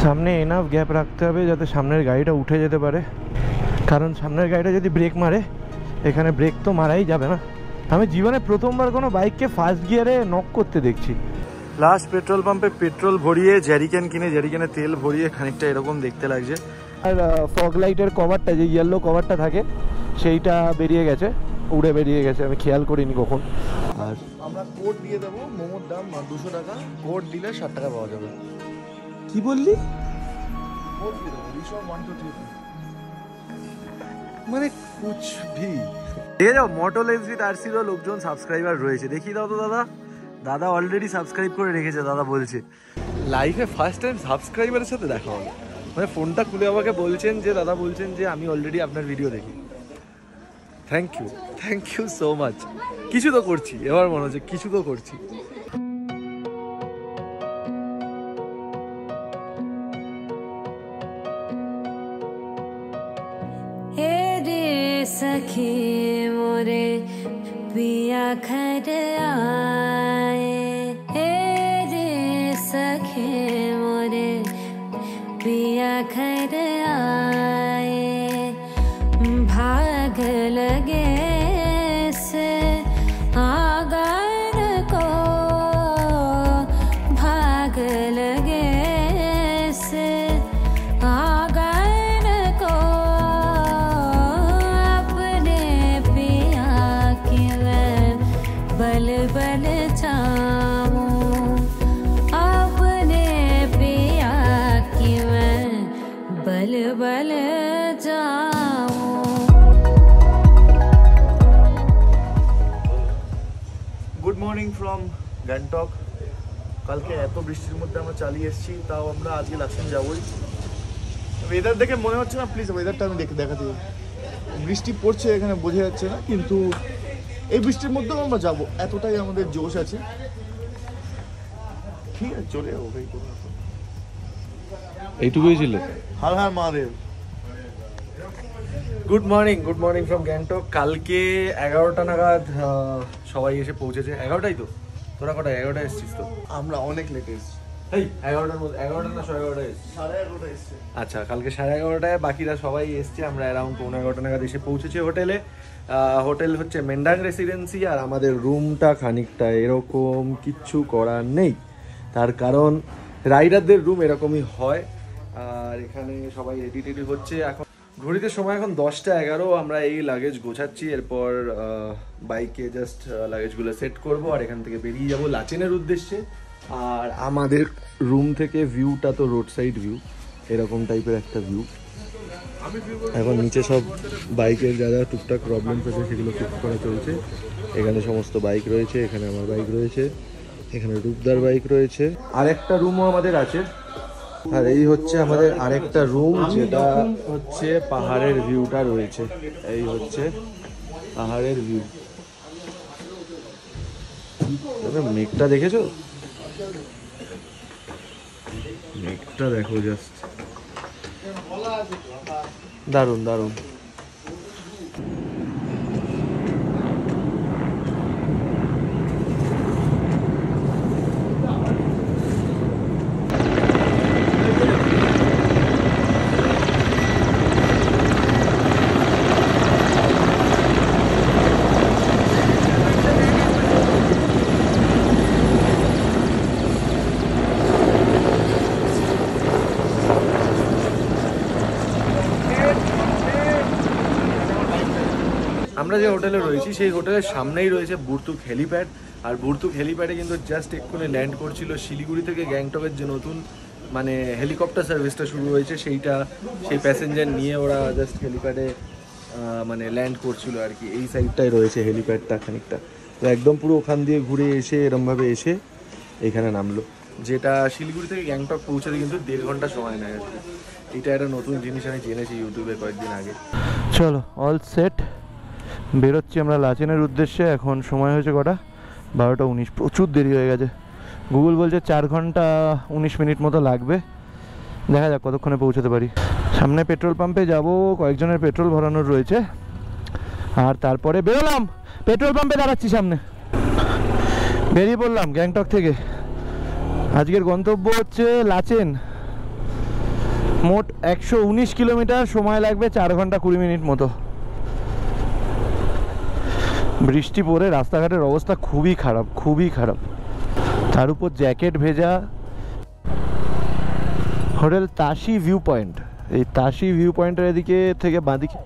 সামনে enough gap রাখতে হবে যাতে সামনের গাড়িটা উঠে যেতে পারে, কারণ সামনের গাড়িটা যদি ব্রেক মারে এখানে ব্রেক তো মারাই যাবে না। আমি জীবনে প্রথমবার কোনো বাইককে ফার্স্ট গিয়ারে নক করতে দেখছি। লাস্ট পেট্রোল পাম্পে পেট্রোল ভরিয়ে জ্যারিকেন কিনে জ্যারিকেনে তেল ভরিয়ে খানিকটা এরকম দেখতে লাগছে। আর ফগ লাইটের কভারটা যে ইয়েলো কভারটা থাকে সেইটা বেরিয়ে গেছে, উড়ে বেরিয়ে গেছে, আমি খেয়াল করিনি কখন। আর আমরা কোড দিয়ে দেবো, মোমোর দাম 200 টাকা, কোড দিলে 60 টাকা পাওয়া যাবে। কি বললি? কোড দিয়ে দেবো, রিসর্ট 1 2 3 মানে কুছ ভি। ঠিক আছে, মোটল এক্সিট আরসিরও লোকজন সাবস্ক্রাইবার রয়েছে, দেখিয়ে দাও তো দাদা। দাদা অলরেডি সাবস্ক্রাইব করে রেখেছে, দাদা বলছে লাইফে ফার্স্ট টাইম সাবস্ক্রাইবারের সাথে দেখা হলো। মানে ফোনটা খুলে আমাকে বলছেন যে দাদা বলছেন যে আমি অলরেডি আপনার ভিডিও দেখি। Thank you so much. কিছু তো করছি, এবার মনে হচ্ছে কিছু তো করছি। सखी मोरे पिया घर आए, रे सखी मोरे पिया घर आए, भाग लगे से आगर को, भाग लगे से आगर को, बल बल जाऊं अपने पिया की मैं बल बल जाऊं। Good morning from Gangtok. কালকে এত বৃষ্টির মধ্যে আমরা চালিয়ে এসেছি, তাও আমরা আজকে লাসেন যাবোই। ওয়েদার দেখে মনে হচ্ছে না, প্লিজ ওয়েদারটা আমি দেখাতে, বৃষ্টি পড়ছে এখানে বোঝা যাচ্ছে না, কিন্তু এই বৃষ্টির মধ্যেও আমরা যাবো, এতটাই আমাদের জোশ আছে। ঠিক আছে, চলে যাবো ভাই। এইটুকুই ছিল। Har Har Mahadev. Good morning from Gangtok. কালকে 11টা নাগাদ সবাই এসে পৌঁছেছে। 11টাই তো? তোরা কটায়? 11টায় এসছিস তো? আমরা অনেক লেট এসছি। এই 11টার মধ্যে 11টা না 11:30 এসছি? 11:30 এসছে। আচ্ছা, কালকে 11:30টায় বাকিরা সবাই এসছে। আমরা অ্যারাউন্ড 11:15 নাগাদ এসে পৌঁছেছি হোটেলে। হোটেল হচ্ছে মেন্ডাং রেসিডেন্সি, আর আমাদের রুমটা খানিকটা এরকম, কিচ্ছু করার নেই। তার কারণ রাইডারদের রুম এরকমই হয়। আর এখানে সবাই রেডি হচ্ছে। এখন ঘড়িতে সময় এখন 10:11। আমরা এই লাগেজ গোছাচ্ছি, এরপর বাইকে জাস্ট লাগেজগুলো সেট করব আর এখান থেকে বেরিয়ে যাব লাচেনের উদ্দেশ্যে। আর আমাদের রুম থেকে ভিউটা তো রোড সাইড ভিউ, এরকম টাইপের একটা ভিউ। এখন নিচে সব বাইকের যা যা টুকটাক প্রবলেম আছে সেগুলো ফিক্স করা চলছে। এখানে সমস্ত বাইক রয়েছে, এখানে আমার বাইক রয়েছে, এখানে রূপদার বাইক রয়েছে। আরেকটা রুমও আমাদের আছে। আর এই হচ্ছে আমাদের আরেকটা রুম, যেটা হচ্ছে পাহাড়ের ভিউটা রয়েছে। এই হচ্ছে পাহাড়ের ভিউ। মেঘটা দেখেছো? মেঘটা দেখো, জাস্ট দারুণ দারুণ। আমরা যে হোটেলে রয়েছি সেই হোটেলের সামনেই রয়েছে বুরতুক হেলিপ্যাড। আর বুরতুক হেলিপ্যাডে কিন্তু জাস্ট এক্ষুনি ল্যান্ড করছিল শিলিগুড়ি থেকে গ্যাংটকের যে নতুন মানে হেলিকপ্টার সার্ভিসটা শুরু হয়েছে, সেই প্যাসেঞ্জার নিয়ে ওরা জাস্ট হেলিপ্যাডে মানে ল্যান্ড করছিল আর কি। এই সাইডটায় রয়েছে হেলিপ্যাডটা খানিকটা, তো একদম পুরো ওখান দিয়ে ঘুরে এসে এরমভাবে এসে এখানে নামলো, যেটা শিলিগুড়ি থেকে গ্যাংটক পৌঁছাতে কিন্তু 1.5 ঘন্টা সময় নেয় আর কি। এটা একটা নতুন জিনিস আমি জেনেছি ইউটিউবে কয়েকদিন আগে। চলো, অল সেট, বেরোচ্ছি আমরা লাচেনের উদ্দেশ্যে। এখন সময় হয়েছে কটা? 12:19। প্রচুর দেরি হয়ে গেছে। গুগল বলছে 4 ঘন্টা 19 মিনিট মতো লাগবে। দেখা যাক কতক্ষণে পৌঁছতে পারি। সামনে পেট্রোল পাম্পে যাব, কয়েকজনের পেট্রোল ভরানোর রয়েছে, আর তারপরে বেরোলাম। পেট্রোল পাম্পে দাঁড়াচ্ছি সামনে। বেরিয়ে পড়লাম গ্যাংটক থেকে। আজকের গন্তব্য হচ্ছে লাচেন। মোট 119 কিলোমিটার, সময় লাগবে 4 ঘন্টা 20 মিনিট মতো। বৃষ্টি পড়ে রাস্তাঘাটের অবস্থা খুবই খারাপ, খুবই খারাপ। তার উপর জ্যাকেট ভেজা। হোটেল তাশি ভিউ পয়েন্ট, এই তাশি ভিউ পয়েন্টের এদিকে থেকে বাঁদিকে,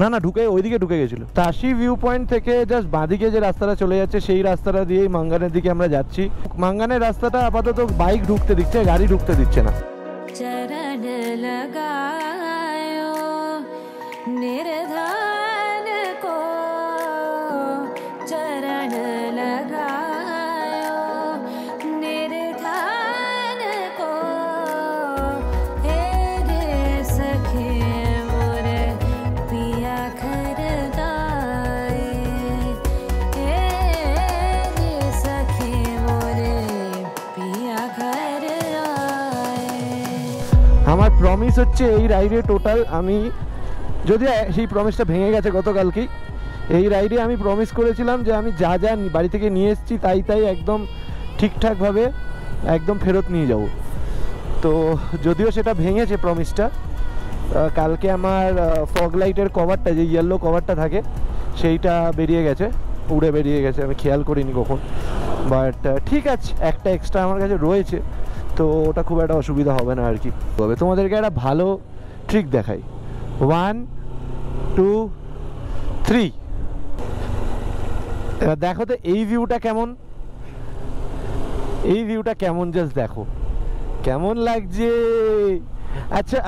না না ঢুকে ওইদিকে ঢুকে গেছিল। তাশি ভিউ পয়েন্ট থেকে জাস্ট বাঁদিকে যে রাস্তাটা চলে যাচ্ছে সেই রাস্তাটা দিয়েই মাঙ্গানের দিকে আমরা যাচ্ছি। মাঙ্গানের রাস্তাটা আপাতত বাইক ঢুকতে দিচ্ছে, গাড়ি ঢুকতে দিচ্ছে না। चरण लगायो निर्धन को, चरण लगायो निर्धन को, हे रे सखे मोर पिया खरदाए, हे रे सखे मोर पिया खरदाए। আমার প্রমিস হচ্ছে এই রাইডে টোটাল, আমি যদি সেই প্রমিসটা ভেঙে গেছে গতকালকেই। এই রাইডে আমি প্রমিস করেছিলাম যে আমি যা যা বাড়ি থেকে নিয়ে এসেছি তাই তাই একদম ঠিকঠাকভাবে একদম ফেরত নিয়ে যাব। তো যদিও সেটা ভেঙেছে প্রমিসটা, কালকে আমার ফগ লাইটের কভারটা, যে ইয়েলো কভারটা থাকে, সেইটা বেরিয়ে গেছে, উড়ে বেরিয়ে গেছে, আমি খেয়াল করিনি কখন। বাট ঠিক আছে, একটা এক্সট্রা আমার কাছে রয়েছে, তো ওটা খুব একটা অসুবিধা হবে না আর কি। তবে তোমাদেরকে একটা ভালো ট্রিক দেখাই। 1 2 3, এবার দেখো তো এই ভিউটা কেমন, এই ভিউটা কেমন, জাস্ট দেখো কেমন লাগছে। আচ্ছা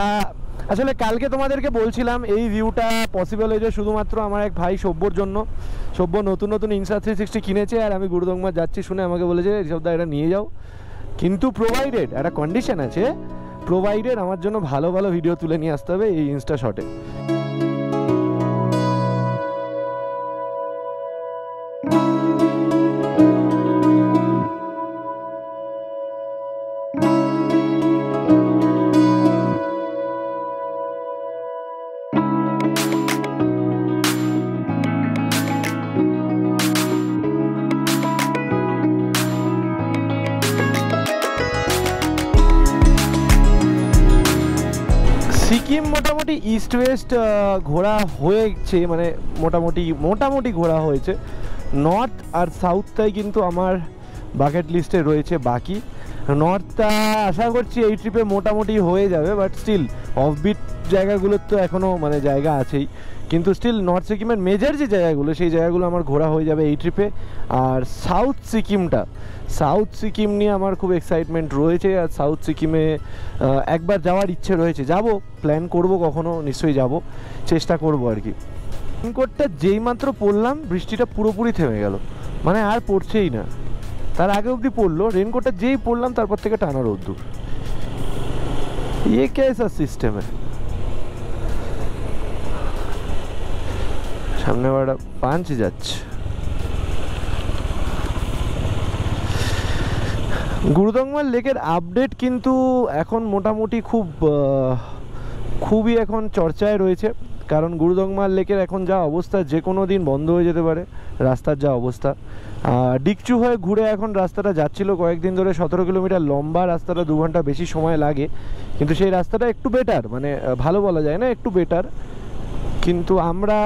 আসলে কালকে তোমাদেরকে বলছিলাম এই ভিউটা পসিবল হয়েছে শুধুমাত্র আমার এক ভাই সব্যর জন্য। সব্য নতুন নতুন ইনস্টা 360 কিনেছে, আর আমি গুরুদংমা যাচ্ছি শুনে আমাকে বলেছে ঋষভদা এটা নিয়ে যাও, কিন্তু প্রোভাইডেড, একটা কন্ডিশন আছে, প্রোভাইডেড আমার জন্য ভালো ভালো ভিডিও তুলে নিয়ে আসতে হবে এই ইনস্টা শটে। সিকিম মোটামুটি ইস্ট ওয়েস্ট ঘোরা হয়েছে, মানে মোটামুটি ঘোরা হয়েছে। নর্থ আর সাউথটাই কিন্তু আমার বাকেট লিস্টে রয়েছে বাকি। নর্থটা আশা করছি এই ট্রিপে মোটামুটি হয়ে যাবে, বাট স্টিল অফবিট জায়গাগুলোর তো এখনও মানে জায়গা আছেই, কিন্তু স্টিল নর্থ সিকিমের মেজর যে জায়গাগুলো সেই জায়গাগুলো আমার ঘোরা হয়ে যাবে এই ট্রিপে। আর সাউথ সিকিম নিয়ে আমার খুব এক্সাইটমেন্ট রয়েছে, আর সাউথ সিকিমে একবার যাওয়ার ইচ্ছে রয়েছে, যাব, প্ল্যান করব, কখনো নিশ্চয়ই যাব, চেষ্টা করব আর কি। রেনকোটটা যেই মাত্র পরলাম বৃষ্টিটা পুরোপুরি থেমে গেল, মানে আর পড়ছেই না। তার আগে অবধি পড়লো, রেনকোটটা যেই পরলাম তারপর থেকে টানা রোদ্দুর। कैसा सिस्टम है। সামনে বাড়া পাঁচ যাচ্ছে। গুরুদংমার লেকের আপডেট কিন্তু এখন মোটামুটি খুবই এখন চর্চায় রয়েছে, কারণ গুরুদংমার লেকের এখন যা অবস্থা যে কোনো দিন বন্ধ হয়ে যেতে পারে রাস্তার যা অবস্থা। ডিকচু হয়ে ঘুরে এখন রাস্তাটা যাচ্ছিল কয়েকদিন ধরে, 17 কিলোমিটার লম্বা রাস্তাটা, 2 ঘন্টা বেশি সময় লাগে, কিন্তু সেই রাস্তাটা একটু বেটার, মানে ভালো বলা যায় না, একটু বেটার। কিন্তু আমরা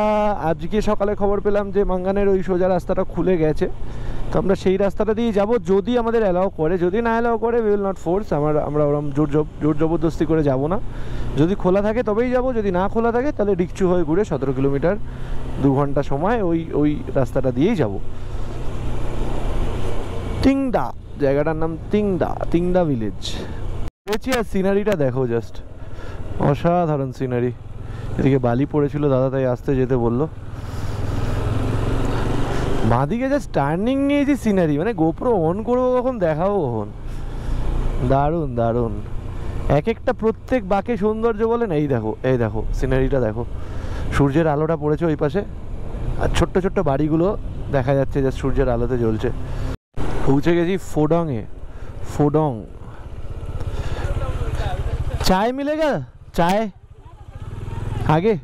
আজকে সকালে খবর পেলাম যে মাঙ্গানের ওই সোজা রাস্তাটা খুলে গেছে, তো আমরা সেই রাস্তাটা দিয়ে যাব যদি আমাদের অ্যালাউ করে। যদি না অ্যালাউ করে উই উইল নট ফোর্স, আমরা ওরকম জোর জবরদস্তি করে যাব না। যদি খোলা থাকে তবেই যাব, যদি না খোলা থাকে তাহলে ডিকচু হয়ে ঘুরে 17 কিলোমিটার 2 ঘন্টা সময় ওই রাস্তাটা দিয়েই যাব। তিংদা জায়গাটার নাম, তিংদা ভিলেজ গেছি। আর সিনারিটা দেখো, জাস্ট অসাধারণ সিনারি। এদিকে বালি পড়েছিল দাদা, তাই আসতে যেতে বললো। বাঁদিকে জাস্ট টার্নিং নিয়েছি, সিনারি মানে গোপ্রো অন করবো কখন, দেখাবো কখন, দারুণ দারুণ। এক একটা প্রত্যেক বাঁকে সৌন্দর্য বলেন। এই দেখো সিনারিটা দেখো, সূর্যের আলোটা পড়েছে ওই পাশে, আর ছোট্ট ছোট্ট বাড়িগুলো দেখা যাচ্ছে জাস্ট সূর্যের আলোতে জ্বলছে। পৌঁছে গেছি ফোডং। চায় মিলেগা, চায় আগে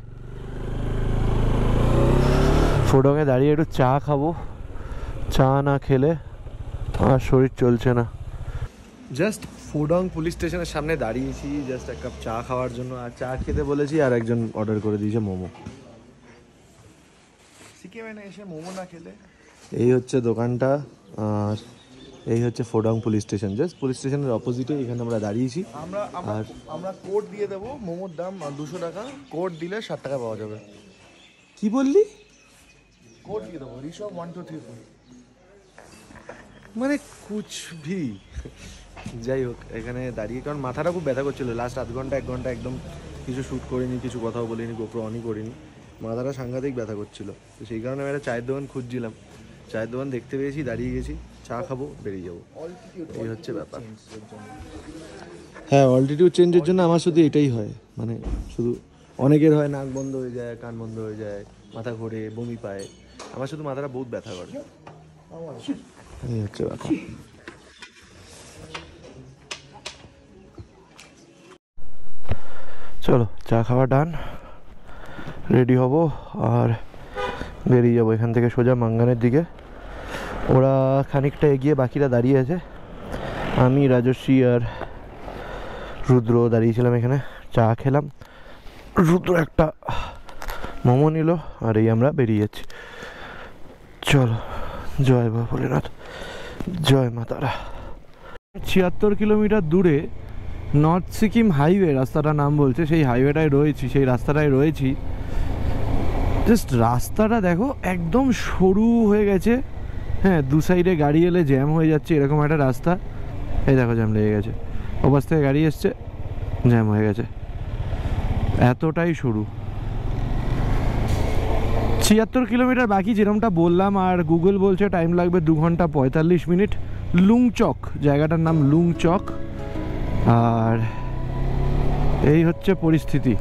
ফোডংয়ে দাঁড়িয়ে একটু চা খাবো, চা না খেলে আমার শরীর চলছে না। জাস্ট ফোডং পুলিশ স্টেশনের সামনে দাঁড়িয়েছি জাস্ট এক কাপ চা খাওয়ার জন্য, আর চা খেতে বলেছি, আর একজন অর্ডার করে দিয়েছে মোমো। সিকিমে এসে মোমো না খেলে। এই হচ্ছে দোকানটা, আর এই হচ্ছে Phodong police station, just police স্টেশনের অপোজিটে এখানে আমরা দাঁড়িয়েছি। আমরা কোড দিয়ে দেবো, মোমোর দাম 200 টাকা, কোড দিলে 60 টাকা পাওয়া যাবে। কি বললি? কোড দিয়ে দেবো, ঋষভ 1 2 3 4। মানে কুচভি। যাই হোক, এখানে দাঁড়িয়ে কারণ মাথাটা খুব ব্যথা করছিল, লাস্ট আধ ঘন্টা 1 ঘন্টা একদম কিছু শ্যুট করিনি, কিছু কথাও বলিনি, গোপ্রো অনই করিনি, মাথাটা সাংঘাতিক ব্যথা করছিল। তো সেই কারণে আমি একটা চায়ের দোকান খুঁজছিলাম, চায়ের দোকান দেখতে পেয়েছি, দাঁড়িয়ে গেছি, চা খাবো, বেরিয়ে যাবো, এই হচ্ছে ব্যাপার। হ্যাঁ, অল্টিটিউড চেঞ্জের জন্য আমার শুধু এটাই হয়, মানে শুধু অনেকের হয় নাক বন্ধ হয়ে যায়, কান বন্ধ হয়ে যায়, মাথা ঘোরে, বমি পায়, আমার শুধু মাথাটা বহুত ব্যথা করে, এই হচ্ছে ব্যাপার। চলো চা খাওয়া ডান, রেডি হব আর বেরিয়ে যাবো এখান থেকে সোজা মাঙ্গানের দিকে। ওরা খানিকটা এগিয়ে, বাকিরা দাঁড়িয়ে আছে, আমি, রাজস্বী আর রুদ্র দাঁড়িয়েছিলাম এখানে, চা খেলাম, রুদ্র একটা মোমো নিল, আর এই আমরা বেরিয়ে যাচ্ছি। চলো, জয় বাবা ভোলেনাথ, জয় মা তারা। 76 কিলোমিটার দূরে নর্থ সিকিম হাইওয়ে রাস্তাটার নাম বলছে, সেই হাইওয়েটায় রয়েছি, সেই রাস্তাটায় রয়েছি। জাস্ট রাস্তাটা দেখো, একদম সরু হয়ে গেছে, হ্যাঁ, দু সাইডে গাড়ি এলে জ্যাম হয়ে যাচ্ছে, এরকম একটা রাস্তা। এই দেখো জ্যাম লেগে গেছে, ওপাশ থেকে গাড়ি এসছে, জ্যাম হয়ে গেছে, এতটাই সরু। 76 কিলোমিটার বাকি যেরকমটা বললাম, আর গুগল বলছে টাইম লাগবে 2 ঘন্টা 45 মিনিট। লুংচক, জায়গাটার নাম লুংচক, আর এই হচ্ছে পরিস্থিতি।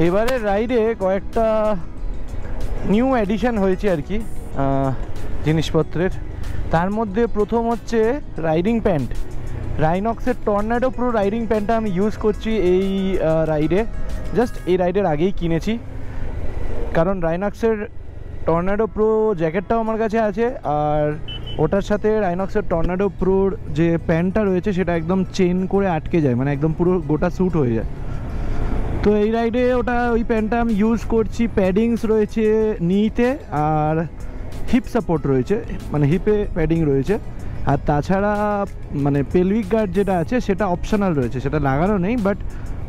এবারের রাইডে কয়েকটা নিউ এডিশন হয়েছে আর কি জিনিসপত্রের। তার মধ্যে প্রথম হচ্ছে রাইডিং প্যান্ট। রাইনক্সের টর্নেডো প্রো রাইডিং প্যান্টটা আমি ইউজ করছি এই রাইডে, জাস্ট এই রাইডের আগেই কিনেছি, কারণ রাইনক্সের টর্নেডো প্রো জ্যাকেটটাও আমার কাছে আছে, আর ওটার সাথে রাইনক্সের টর্নেডো প্রোর যে প্যান্টটা রয়েছে সেটা একদম চেন করে আটকে যায়, মানে একদম পুরো গোটা স্যুট হয়ে যায়। তো এই রাইডে ওই প্যান্টটা আমি ইউজ করছি। প্যাডিংস রয়েছে নিতে, আর হিপ সাপোর্ট রয়েছে, মানে হিপে প্যাডিং রয়েছে, আর তাছাড়া মানে পেলভিক গার্ড যেটা আছে সেটা অপশনাল রয়েছে, সেটা লাগানো নেই বাট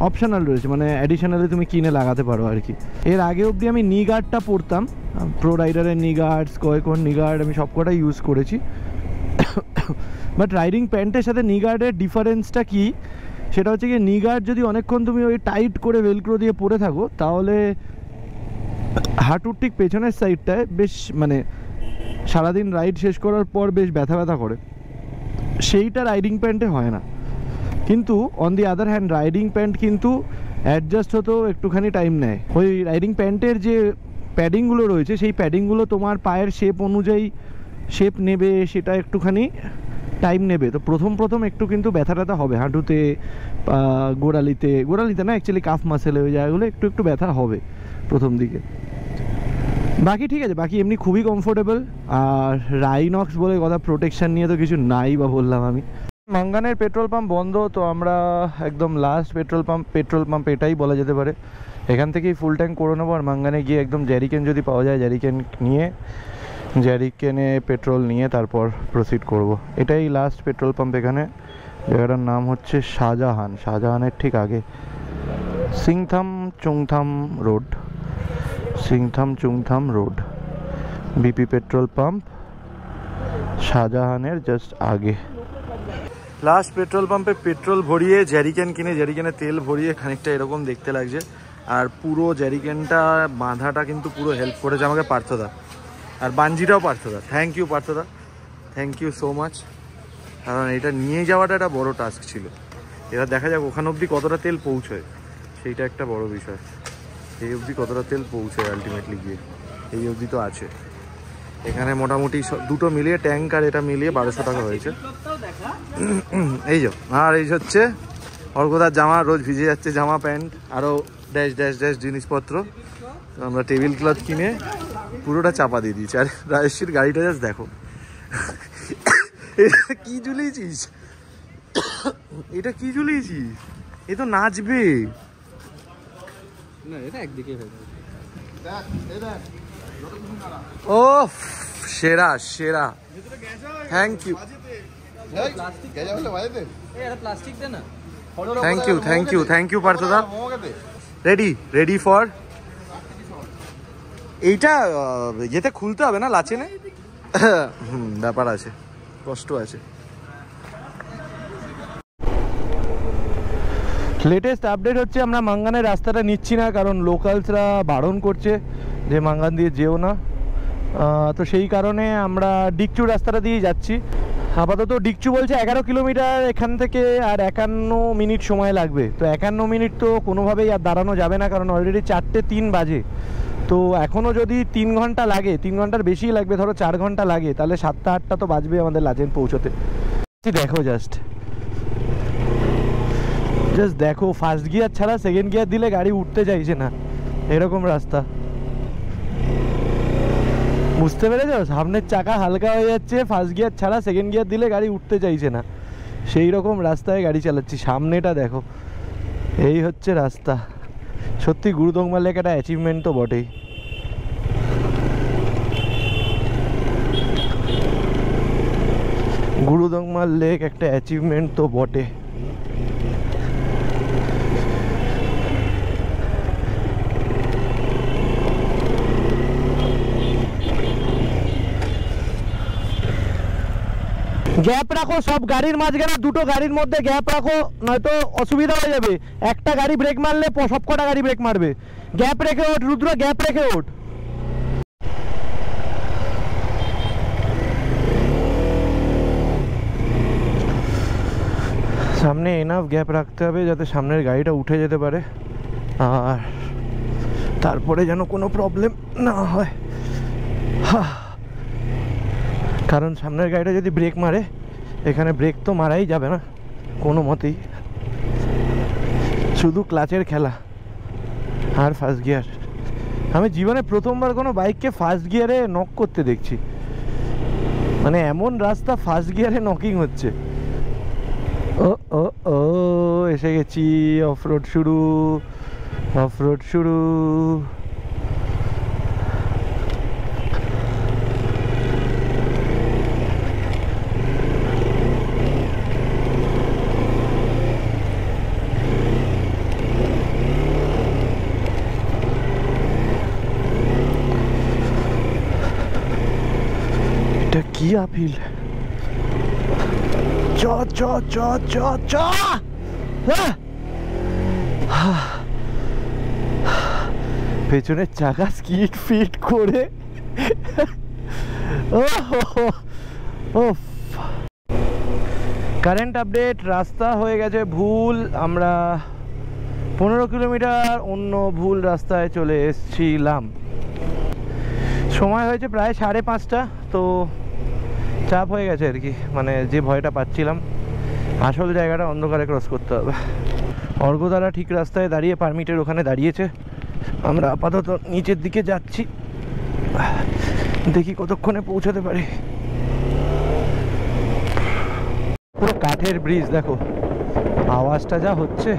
অপশনাল রয়েছে, মানে অ্যাডিশনালি তুমি কিনে লাগাতে পারো আর কি। এর আগে অবধি আমি নি গার্ডটা পরতাম, প্রো রাইডারের নি গার্ড, স্কয়কন নি গার্ড আমি সবকটাই ইউজ করেছি। বাট রাইডিং প্যান্টের সাথে নি গার্ডের ডিফারেন্সটা কি, সেটা হচ্ছে কি, নি গার্ড যদি অনেকক্ষণ তুমি ওই টাইট করে ভেলক্রো দিয়ে পরে থাকো, তাহলে হাঁটুর ঠিক পেছনের সাইডটায় বেশ, মানে সারাদিন রাইড শেষ করার পর বেশ ব্যথা ব্যথা করে, সেইটা রাইডিং প্যান্টে হয় না। কিন্তু on the other hand riding pant কিন্তু অ্যাডজাস্ট হতেও একটুখানি টাইম নেয়। ওই রাইডিং প্যান্টের যে প্যাডিংগুলো রয়েছে, সেই প্যাডিংগুলো তোমার পায়ের শেপ অনুযায়ী শেপ নেবে, সেটা একটুখানি টাইম নেবে। তো প্রথম একটু কিন্তু ব্যথা ট্যাথা হবে, হাঁটুতে, গোড়ালিতে না, অ্যাকচুয়ালি কাফ মাসেলে, ওই জায়গাগুলো একটু ব্যথা হবে প্রথম দিকে। বাকি ঠিক আছে, বাকি এমনি খুবই কমফোর্টেবল। আর রাইনক্স বলে কথা, প্রোটেকশান নিয়ে তো কিছু নাই বা বললাম আমি। মাঙ্গানের পেট্রোল পাম্প বন্ধ, তো আমরা একদম লাস্ট পেট্রোল পাম্প এটাই বলা যেতে পারে। এখান থেকেই ফুল ট্যাঙ্ক করে নেবো, আর মাঙ্গানে গিয়ে একদম জ্যারিকেন যদি পাওয়া যায়, জ্যারিকেনে পেট্রোল নিয়ে তারপর প্রসিড করব। এটাই লাস্ট পেট্রোল পাম্প এখানে। জায়গাটার নাম হচ্ছে শাহজাহানের ঠিক আগে, Singtam Chungthang road, BP petrol pump, শাহজাহানের জাস্ট আগে। লাস্ট পেট্রোল পাম্পে পেট্রোল ভরিয়ে জ্যারিকেনে তেল ভরিয়ে খানিকটা এরকম দেখতে লাগছে। আর পুরো জ্যারিকেনটা বাঁধাটা কিন্তু পুরো হেল্প করেছে আমাকে পার্থদা, আর বাঞ্জিটাও পার্থদা। থ্যাংক ইউ পার্থদা, থ্যাংক ইউ সো মাচ। কারণ এটা নিয়ে যাওয়াটা একটা বড় টাস্ক ছিল। এবার দেখা যাক ওখান অবধি কতটা তেল পৌঁছয়, সেইটা একটা বড় বিষয়। এই অবধি কতটা তেল পৌঁছয় আলটিমেটলি গিয়ে, এই অবধি তো আছে। এখানে মোটামুটি দুটো মিলিয়ে ট্যাঙ্ক আর এটা মিলিয়ে 1200 টাকা হয়েছে। এই যে আর এই হচ্ছে অর্ঘদার জামা, রোজ ভিজে যাচ্ছে জামা প্যান্ট, আরও ড্যাশ ড্যাশ ড্যাশ জিনিসপত্র। তো আমরা টেবিল ক্লথ কিনে পুরোটা চাপা দিয়ে দিয়েছি। আর রাজেশ্বরীর গাড়িটা জাস্ট দেখো, এটা কি ঝুলিয়েছিস, এটা কি ঝুলিয়েছিস? এ তো নাচবে না, এটা একদিকে হয়ে যাবে। ও সেরা সেরা, থ্যাংক ইউ প্লাস্টিক দে না। Thank you thank you thank you পার্থদা। রেডি ফর এইটা ইয়েতে খুলতে হবে না লাচেনে? ব্যাপার আছে, কষ্ট আছে। লেটেস্ট আপডেট হচ্ছে আমরা মাঙ্গানের রাস্তাটা নিচ্ছি না, কারণ লোকালসরা বারণ করছে যে মাঙ্গান দিয়ে যেও না। তো সেই কারণে আমরা ডিকচু রাস্তাটা দিয়ে যাচ্ছি। আপাতত ডিকচু বলছে 11 কিলোমিটার এখান থেকে, আর 51 মিনিট সময় লাগবে। তো 51 মিনিট তো কোনোভাবেই আর দাঁড়ানো যাবে না, কারণ অলরেডি 4:03 বাজে। তো এখনও যদি 3 ঘন্টা লাগে, 3 ঘন্টার বেশিই লাগবে, ধরো 4 ঘন্টা লাগে, তাহলে 7টা-8টা তো বাজবে আমাদের লাচেন পৌঁছতে। দেখো জাস্ট দেখো, ফার্স্ট গিয়ার ছাড়া সেকেন্ড গিয়ার দিলে গাড়ি উঠতে চাইছে না, এরকম রাস্তা। বুঝতে পেরেছো? সামনের চাকা হালকা হয়ে যাচ্ছে, ফার্স্ট গিয়ার ছাড়া সেকেন্ড গিয়ার দিলে গাড়ি উঠতে চাইছে না, সেই রকম রাস্তায় গাড়ি চালাচ্ছি। সামনেটা দেখো, এই হচ্ছে রাস্তা। সত্যি গুরুদংমা লেক একটা অ্যাচিভমেন্ট তো বটেই। গুরুদংমা লেক একটা অ্যাচিভমেন্ট তো বটে। গ্যাপ রাখো সব গাড়ির মাঝখানে, দুটো গাড়ির মধ্যে গ্যাপ রাখো, নয়তো অসুবিধা হয়ে যাবে। একটা গাড়ি ব্রেক মারলে সব কটা গাড়ি ব্রেক মারবে। গ্যাপ রেখে ওঠ রুদ্র, গ্যাপ রেখে ওঠ। সামনে এনাফ গ্যাপ রাখতে হবে যাতে সামনের গাড়িটা উঠে যেতে পারে, আর তারপরে যেন কোনো প্রবলেম না হয়। কারণ সামনের গাড়িটা যদি ব্রেক মারে, এখানে ব্রেক তো মারাই যাবে না কোনো মতেই, শুধু ক্লাচের খেলা আর ফার্স্ট গিয়ার। আমি জীবনে প্রথমবার কোনো বাইককে ফার্স্ট গিয়ারে নক করতে দেখছি, মানে এমন রাস্তা ফার্স্ট গিয়ারে নকিং হচ্ছে। ও ও ও এসে গেছি, অফরোড শুরু, অফরোড শুরু। এটা কি আপিল? চ চ চ চ চ। পেছনের চাকা স্কিড ফিট করে। কারেন্ট আপডেট, রাস্তা হয়ে গেছে ভুল। আমরা 15 কিলোমিটার অন্য ভুল রাস্তায় চলে এসেছিলাম। সময় হয়েছে প্রায় 5:30। তো চাপ হয়ে গেছে আর কি, মানে যে ভয়টা পাচ্ছিলাম। আসল জায়গাটা অন্ধকারে ক্রস করতে হবে। অর্ঘদারা ঠিক রাস্তায় দাঁড়িয়ে পারমিটের ওখানে দাঁড়িয়েছে। আমরা আপাতত নিচের দিকে যাচ্ছি, দেখি কতক্ষণে পৌঁছাতে পারি। পুরো কাঠের ব্রিজ দেখো, আওয়াজটা যা হচ্ছে,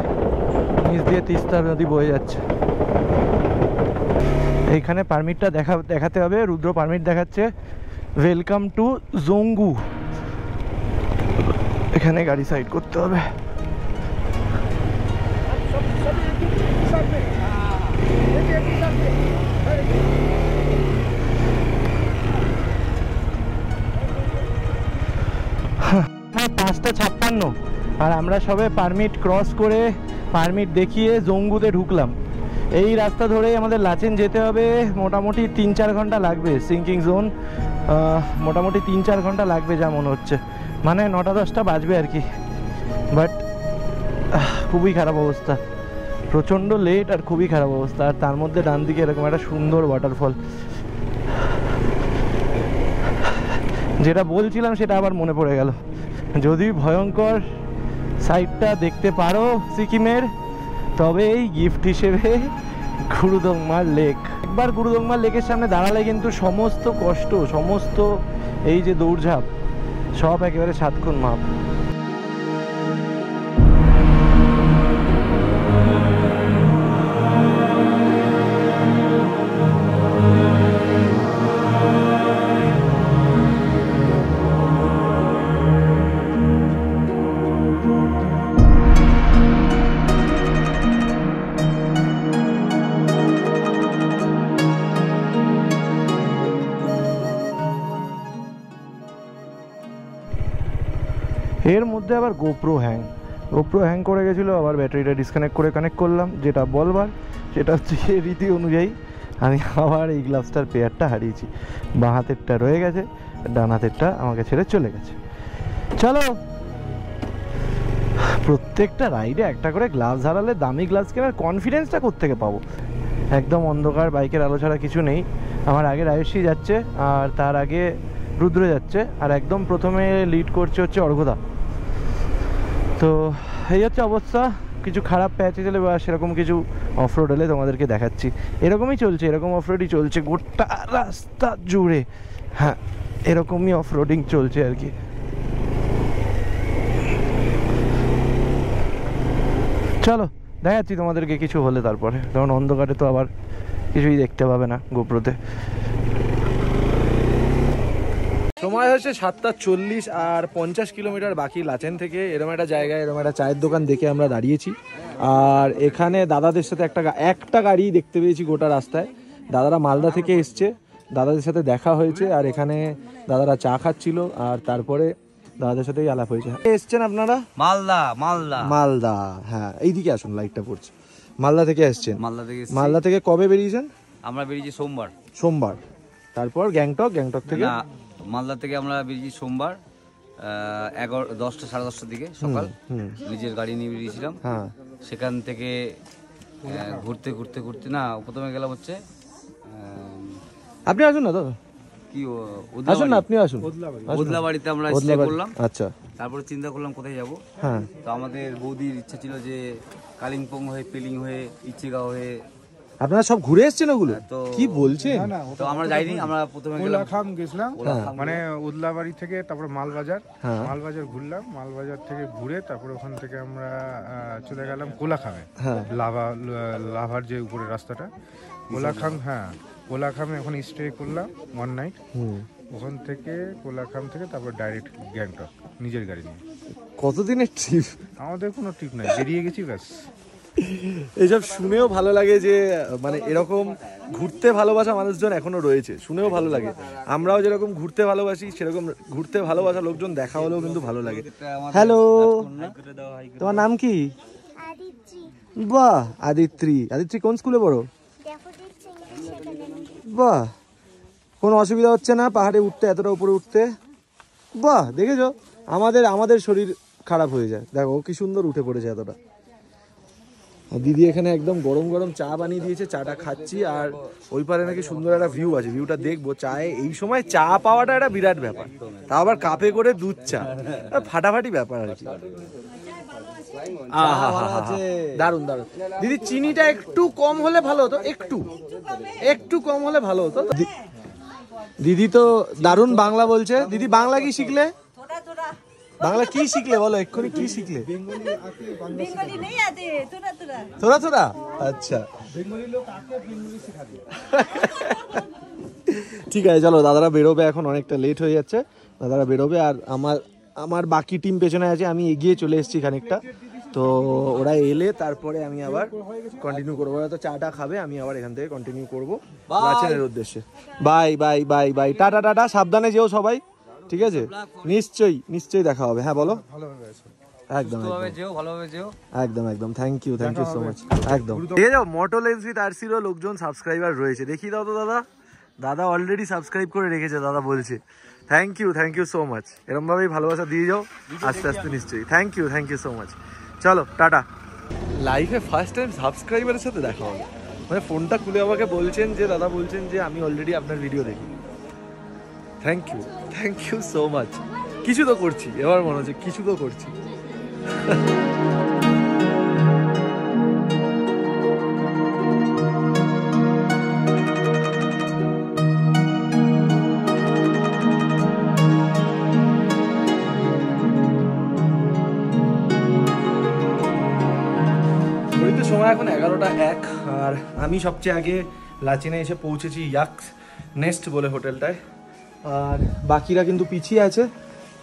নিচ দিয়ে তিস্তা নদী বয়ে যাচ্ছে। এইখানে পারমিটটা দেখাতে হবে। রুদ্র পারমিট দেখাচ্ছে, ওয়েলকাম টু জোঙ্গু। এখানে গাড়ি সাইড করতে হবে। হ্যাঁ, 5:56 আর আমরা সবে পারমিট ক্রস করে, পারমিট দেখিয়ে জোঙ্গুতে ঢুকলাম। এই রাস্তা ধরেই আমাদের লাচেন যেতে হবে। মোটামুটি 3-4 ঘন্টা লাগবে। সিঙ্কিং জোন মোটামুটি 3-4 ঘন্টা লাগবে যা মনে হচ্ছে। মানে 9টা-10টা বাজবে আর কি। বাট খুবই খারাপ অবস্থা, প্রচণ্ড লেট আর খুবই খারাপ অবস্থা। আর তার মধ্যে ডান দিকে এরকম একটা সুন্দর ওয়াটারফল, যেটা বলছিলাম সেটা আবার মনে পড়ে গেল। যদি ভয়ঙ্কর সাইডটা দেখতে পারো সিকিমের, তবে এই গিফট হিসেবে গুরুদংমার লেক। একবার গুরুদংমার লেকের সামনে দাঁড়ালে কিন্তু সমস্ত কষ্ট, সমস্ত এই যে দৌড়ঝাঁপ, সব একেবারে 7 গুণ মাপ। এর মধ্যে আবার গোপ্রো হ্যাং করে গেছিলো, আবার ব্যাটারিটা ডিসকানেক্ট করে কানেক্ট করলাম। যেটা বলবার সেটা হচ্ছে রীতি অনুযায়ী আমি আবার এই গ্লাভসটার পেয়ারটা হারিয়েছি। বাঁ হাতেরটা রয়ে গেছে, ডান হাতেরটা আমাকে ছেড়ে চলে গেছে। চলো, প্রত্যেকটা রাইডে একটা করে গ্লাভস হারালে দামি গ্লাভস কেনার কনফিডেন্সটা কোত্থেকে পাবো? একদম অন্ধকার, বাইকের আলো ছাড়া কিছু নেই। আমার আগে রায়শ্রী যাচ্ছে, আর তার আগে রুদ্র যাচ্ছে, আর একদম প্রথমে লিড করছে হচ্ছে অর্ঘদা। তো এই হচ্ছে অবস্থা। কিছু খারাপ প্যাচে গেলে বা সেরকম কিছু অফরোড হলে তোমাদেরকে দেখাচ্ছি। এরকমই চলছে, এরকম অফরোডই চলছে গোটা রাস্তা জুড়ে। হ্যাঁ, এরকমই অফরোডিং চলছে আর কি। চলো দেখাচ্ছি তোমাদেরকে কিছু হলে তারপরে, কারণ অন্ধকারে তো আবার কিছুই দেখতে পাবে না গোপ্রোতে। সময় হচ্ছে 7:40 আর 50 কিলোমিটার বাকি লাচেন থেকে। এরকম একটা জায়গায় এরকম একটা চায়ের দোকান দেখে আমরা দাঁড়িয়েছি। আর এখানে দাদাদের সাথে একটা গাড়ি দেখতে পেয়েছি গোটা রাস্তায়। দাদারা মালদা থেকে এসছে, দাদাদের সাথে দেখা হয়েছে, আর এখানে দাদারা চা খাচ্ছিল, আর তারপরে দাদাদের সাথেই আলাপ হয়েছে। এসছেন আপনারা? মালদা, হ্যাঁ এইদিকে আসুন, লাইটটা পড়ছে। মালদা থেকে এসছেন? মালদা থেকে কবে বেরিয়েছেন? আমরা বেরিয়েছি সোমবার। তারপর গ্যাংটক থেকে? মালদা থেকে আমরা বেরিয়েছি সোমবার 10টা সাড়ে 10টার দিকে সকাল। নিজের গাড়ি নিয়ে বেরিয়েছিলাম। হ্যাঁ, সেখান থেকে ঘুরতে না, প্রথমে গেলাম হচ্ছে আপনি আসুন না দাদা, কি আসুন না, আপনি আসুন। উদলাবাড়িতে আমরা স্টে করলাম। আচ্ছা, তারপরে চিন্তা করলাম কোথায় যাব। হ্যাঁ, তো আমাদের বৌদির ইচ্ছা ছিল যে কালিম্পং হয়ে, পেলিং হয়ে, ইচ্ছেগাঁও হয়ে। আপনারা সব ঘুরে এসেছেন ওগুলো? কি বলছেন? তো আমরা যাইনি, আমরা প্রথমে কোলাখাম গেছিলাম, মানে উদলাবাড়ি থেকে, তারপরে মালবাজার ঘুরলাম। মালবাজার থেকে ঘুরে তারপরে ওখান থেকে আমরা চলে গেলাম কোলাখামে। লাভার যে উপরে রাস্তাটা কোলাখাম, হ্যাঁ কোলাখামে এখন স্টে করলাম 1 নাইট। ওখান থেকে কোলাখাম থেকে তারপর ডাইরেক্ট গ্যাংটক নিজের গাড়ি নিয়ে। কতদিনের ট্রিপ? আমাদের কোনো ট্রিপ নাই, বেরিয়ে গেছি ব্যাস। এইসব শুনেও ভালো লাগে যে মানে এরকম ঘুরতে ভালোবাসা মানুষজন এখনো রয়েছে, শুনেও ভালো লাগে। আমরাও যেরকম ঘুরতে ভালোবাসি, সেরকম ঘুরতে ভালোবাসা লোকজন দেখা হলেও কিন্তু ভালো লাগে। হ্যালো, তোমার নাম কি? বাহ, আদিত্রি। কোন স্কুলে পড়ো? বাহ, কোনো অসুবিধা হচ্ছে না পাহাড়ে উঠতে, এতটা উপরে উঠতে? বাহ, দেখেছো, আমাদের শরীর খারাপ হয়ে যায়। দেখো কি সুন্দর উঠে পড়েছে এতটা। দিদি এখানে একদম গরম গরম চা বানিয়ে দিয়েছে, চাটা খাচ্ছি। আর ওই পারে নাকি সুন্দর একটা ভিউ আছে, ভিউটা দেখবো। চায়ে এই সময় চা পাওয়াটা একটা বিরাট ব্যাপার, তা আবার কাপে করে দুধ চা, ফাটাফাটি ব্যাপার আর কি। দারুন দারুন। দিদি চিনিটা একটু কম হলে ভালো হতো, একটু কম হলে ভালো হতো। দিদি তো দারুন বাংলা বলছে। দিদি বাংলা কি শিখলে? বাংলা কি শিখলে বলো, এক্ষুনি কি শিখলে? তোরা আচ্ছা, ঠিক আছে চলো। দাদারা বেরোবে, এখন অনেকটা লেট হয়ে যাচ্ছে, দাদারা বেরোবে। আর আমার বাকি টিম পেছনে আছে, আমি এগিয়ে চলে এসেছি খানিকটা। তো ওরা এলে তারপরে আমি আবার কন্টিনিউ করবো। ওরা তো চাটা খাবে, আমি আবার এখান থেকে কন্টিনিউ করবো লাচেনের উদ্দেশ্যে। বাই, টাটা, সাবধানে যেও সবাই, ঠিক আছে? নিশ্চয়ই দেখা হবে। হ্যাঁ বলো। একদম থ্যাংক ইউ সো মাচ। একদম মোটো লেন্স উইথ আরসির লোকজন সাবস্ক্রাইবার রয়েছে, দেখিয়ে দাও তো দাদা। দাদা অলরেডি সাবস্ক্রাইব করে রেখেছে, দাদা বলছে থ্যাংক ইউ সো মাচ। এরমভাবেই ভালোবাসা দিয়ে যাও আস্তে আস্তে নিশ্চয়ই। Thank you so much. চলো টাটা। লাইফে ফার্স্ট টাইম সাবস্ক্রাইবারের সাথে দেখা হলো, মানে ফোনটা খুলে আমাকে বলছেন যে দাদা বলছেন যে আমি অলরেডি আপনার ভিডিও দেখি। Thank you so much. কিছু তো করছি, এবার মনে হচ্ছে কিছু তো করছি। ঘড়িতে সময় এখন 11টা 1, আর আমি সবচেয়ে আগে লাচিনে এসে পৌঁছেছি ইয়াক্স নেস্ট বলে হোটেলটায়। আর বাকিরা কিন্তু পিছিয়ে আছে,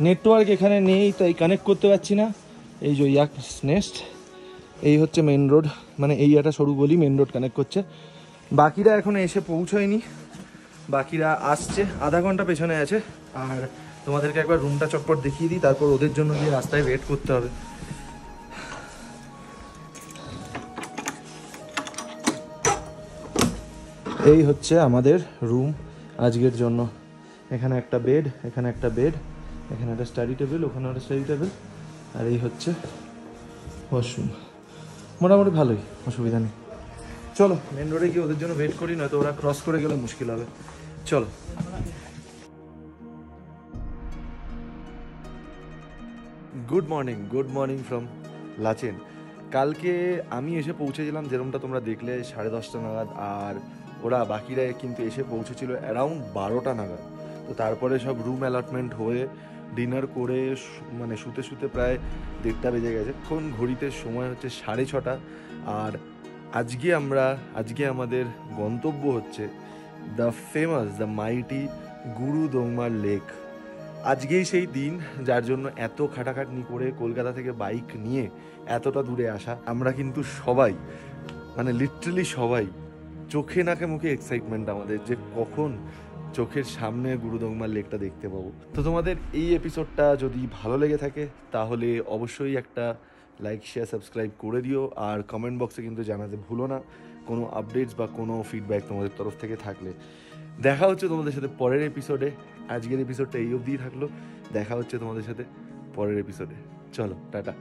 নেটওয়ার্ক এখানে নেই তাই কানেক্ট করতে পারছি না। এই যে ইয়াক্স নেস্ট, এই হচ্ছে মেন রোড, মানে এই একটা সরু গলি, মেন রোড কানেক্ট করছে। বাকিরা এখনো এসে পৌঁছয়নি, বাকিরা আসছে, আধা ঘন্টা পেছনে আছে। আর তোমাদেরকে একবার রুমটা চটপট দেখিয়ে দিই, তারপর ওদের জন্য গিয়ে রাস্তায় ওয়েট করতে হবে। এই হচ্ছে আমাদের রুম আজকের জন্য। এখানে একটা বেড, এখানে একটা বেড, এখানে একটা স্টাডি টেবিল, ওখানে একটা স্টাডি টেবিল, আর এই হচ্ছে ওয়াশরুম। মোটামুটি ভালোই, অসুবিধা নেই। চলো মেন রোডে গিয়ে ওদের জন্য ওয়েট করি, নয়তো ওরা ক্রস করে গেলে মুশকিল হবে। চলো। Good morning from Lachen. কালকে আমি এসে পৌঁছেছিলাম যেরকমটা তোমরা দেখলে 10:30 নাগাদ, আর ওরা বাকিরা কিন্তু এসে পৌঁছেছিল অ্যারাউন্ড 12টা নাগাদ। তো তারপরে সব রুম অ্যালটমেন্ট হয়ে ডিনার করে মানে শুতে প্রায় 1:30 বেজে গেছে। এখন ঘড়িতে সময় হচ্ছে 6:30। আর আজকে আমাদের গন্তব্য হচ্ছে the famous, the mighty Gurudongmar lake. আজকেই সেই দিন যার জন্য এত খাটাখাটনি করে কলকাতা থেকে বাইক নিয়ে এতটা দূরে আসা। আমরা কিন্তু সবাই, মানে লিটারালি সবাই, চোখে নাকে মুখে এক্সাইটমেন্ট আমাদের যে কখন চোখের সামনে গুরুদংমার লেকটা দেখতে পাবো। তো তোমাদের এই এপিসোডটা যদি ভালো লেগে থাকে তাহলে অবশ্যই একটা লাইক শেয়ার সাবস্ক্রাইব করে দিও। আর কমেন্ট বক্সে কিন্তু জানাতে ভুলো না কোনো আপডেটস বা কোনো ফিডব্যাক তোমাদের তরফ থেকে থাকলে। দেখা হচ্ছে তোমাদের সাথে পরের এপিসোডে। আজকের এপিসোডটা এই অবধিই থাকলো, দেখা হচ্ছে তোমাদের সাথে পরের এপিসোডে। চলো টাটা।